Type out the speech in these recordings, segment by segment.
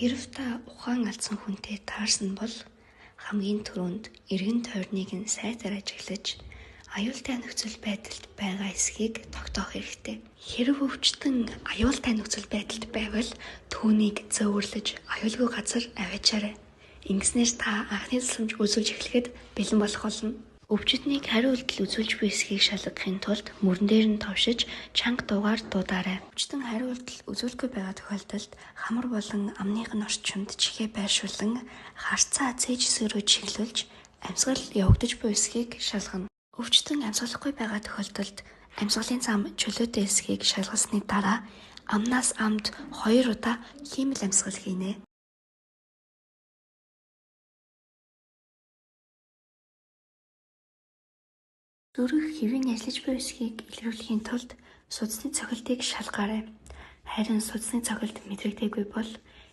Хэрэв та ухаан алдсан хүнтэй таарсан бол хамгийн түрүүнд эргэн тойрныг нь сайтар ажиглаж аюултай нөхцөл байдалд байгаа эсхийг тогтоох хэрэгтэй. Хэрэв өвчтөн аюултай нөхцөл байдалд байвал түүнийг зөөвөрлөж аюулгүй газар аваачаарай. Ингэснээр та анхны тусламж үзүүлж эхлэхэд бэлэн болох болно. Өвчтнийг хариу үйлдэл үзүүлж буй эсхийг шалгахын тулд мөрөн дээр нь товшиж чанга дуугаар дуудаарай. Өвчтөн хариу үйлдэл үзүүлэхгүй байгаа тохиолдолд хамар болон амныхын орчимд чихээ байршуулан харцаа цээж эсэг рүү чиглүүлж амьсгал явагдаж буй эсхийг шалгана. Өвчтөн амьсгалахгүй байгаа тохиолдолд амьсгалын зам чөлөөтэй эсхийг шалгасны дараа амнаас амд 2 удаа хиймэл амьсгал хийнэ. Зүрх хэвийн ажиллаж буй эсхийг илрүүлэхийн тулд судасны цохилтыг шалгаарай. Харин судасны цохилт мэдрэгдээгүй бол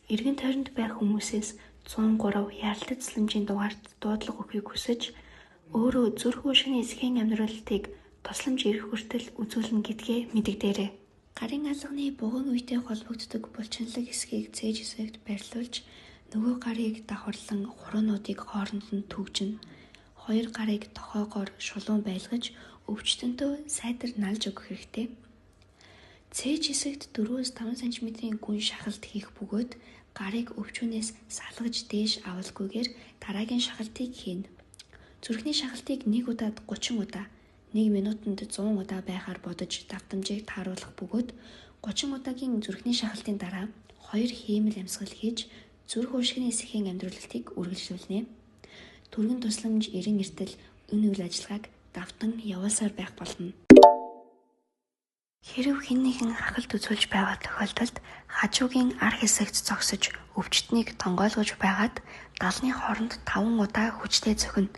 эргэн тойронд байх хүмүүсээс 103 яаралтай тусламжийн дугаард дуудлага өгөхийг хүсэж өөрөө зүрх уушгины эсхийн амьдралыг тусламж ирэх хүртэл үзүүлнэ гэдгээ мэдэгдээрэй. Гарын алганы бугуун үедээ холбогддог булчинлаг эсхийг цээж эсэгт байрлуулж нөгөө гарыг давхарлан хуруунуудыг хооронд нь түгжинэ. 2 гарыг тохоогоор шулуун байлгаж өвчтөнтөө сайтар налж өгөх хэрэгтэй. Цээж эсэгт 4-5 см-ийн гүн шахалт хийх бөгөөд гарыг өвчүүнээс салгаж дээш авалгүйгээр дараагийн шахалтыг хийнэ. Зүрхний шахалтыг 1 удаад 30 удаа, 1 минутанд 100 удаа байхаар бодож давтамжийг тааруулах бөгөөд 30 удаагийн зүрхний шахалтын дараа 2 хиймэл амьсгал хийж зүрх уушгины эсхийн амьдруулалтыг үргэлжлүүлнэ. Түргэн тусламж 90 эртэл энэ үйл ажиллагааг давтан явуулсаар байх болно. Хэрэв хэн нэгэн хахалт үзүүлж байгаа тохиолдолд хажуугийн ар хэсэгт зогсож өвчтнийг тонгойлгож байгаад далны хооронд 5 удаа хүчтэй зөхинө.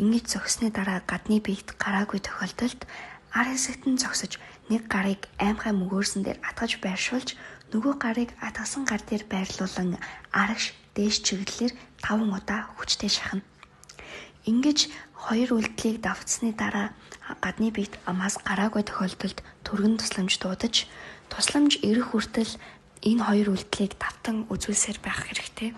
Ингэж зогссны дараа гадны биед гараагүй тохиолдолд ар хэсэгт нь зогсож нэг гарыг аймхай мөгөөрсөн дээр атгаж байршуулж нөгөө гарыг атгасан гар дээр байрлуулан арагш дээш чиглэлээр 5 удаа хүчтэй шахна. Ингэж 2 үйлдэлийг давтсны дараа гадны биед амаас гараагүй тохиолдолд түргэн тусламж дуудаж тусламж ирэх хүртэл энэ 2 үйлдэлийг давтан үзүүлсээр байх хэрэгтэй.